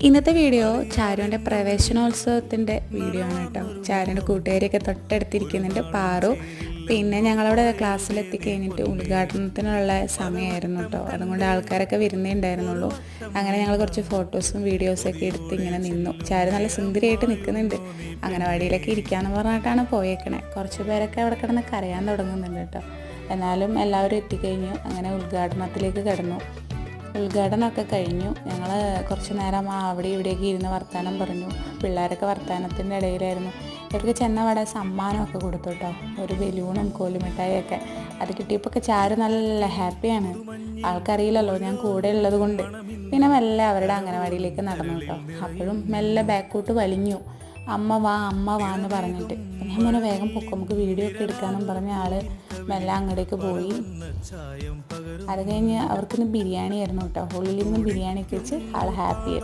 ഇന്നത്തെ video ചാരുവിൻ്റെ പ്രവേശനോത്സവത്തിൻ്റെ video ആണ് കേട്ടോ. ചാരുവിൻ്റെ കൂട്ടുകാരിയൊക്കെ തൊട്ടടുത്തിരിക്കുന്നുണ്ട്. പാറു പിന്നെ ഞങ്ങളവിടെ ക്ലാസ്സിലെത്തി കഴിഞ്ഞിട്ട് ഉദ്ഘാടനത്തിനുള്ള സമയമായിരുന്നു കേട്ടോ. അതുകൊണ്ട് ആൾക്കാരൊക്കെ വരുന്നേ ഉണ്ടായിരുന്നുള്ളൂ. അങ്ങനെ ഞങ്ങൾ കുറച്ച് ഫോട്ടോസും വീഡിയോസൊക്കെ എടുത്ത് ഇങ്ങനെ നിന്നു. ചാരു നല്ല സുന്ദരിയായിട്ട് നിൽക്കുന്നുണ്ട്. അംഗനവാടിയിലൊക്കെ ഇരിക്കാമെന്ന് പറഞ്ഞിട്ടാണ് പോയേക്കണേ. കുറച്ച് പേരൊക്കെ അവിടെ കിടന്ന് കരയാൻ തുടങ്ങുന്നുണ്ട് കേട്ടോ. എന്നാലും എല്ലാവരും എത്തിക്കഴിഞ്ഞു. അങ്ങനെ ഉദ്ഘാടനത്തിലേക്ക് കിടന്നു. ഉദ്ഘാടനമൊക്കെ കഴിഞ്ഞു. ഞങ്ങൾ കുറച്ച് നേരം അവിടെ ഇവിടെയൊക്കെ ഇരുന്ന് വർത്തമാനം പറഞ്ഞു. പിള്ളേരൊക്കെ വർത്തമാനത്തിൻ്റെ ഇടയിലായിരുന്നു. ഇവർക്ക് ചെന്നവിടെ സമ്മാനമൊക്കെ കൊടുത്തു കേട്ടോ. ഒരു ബലൂണും കോലുമിഠായിയൊക്കെ. അത് കിട്ടിയപ്പോൾ ചാരു നല്ല ഹാപ്പിയാണ്. ആൾക്കറിയില്ലല്ലോ ഞാൻ കൂടെ ഉള്ളത് കൊണ്ട്. പിന്നെ മെല്ലെ അവരുടെ അംഗനവാടിയിലേക്ക് നടന്നു കേട്ടോ. അപ്പോഴും മെല്ലെ ബാക്കോട്ട് വലിഞ്ഞു. അമ്മ വാ എന്ന് പറഞ്ഞിട്ട്. ഞാൻ മോനെ വേഗം പൊക്കം, നമുക്ക് വീഡിയോ ഒക്കെ എടുക്കാമെന്നും പറഞ്ഞ ആൾ മെല്ലെ അങ്ങോട്ടേക്ക് പോയി. അത് കഴിഞ്ഞ് അവർക്കിന്ന് ബിരിയാണി ആയിരുന്നു കേട്ടോ. ഉള്ളിൽ നിന്ന് ബിരിയാണിയൊക്കെ വെച്ച് ആൾ ഹാപ്പി ആയിരുന്നു.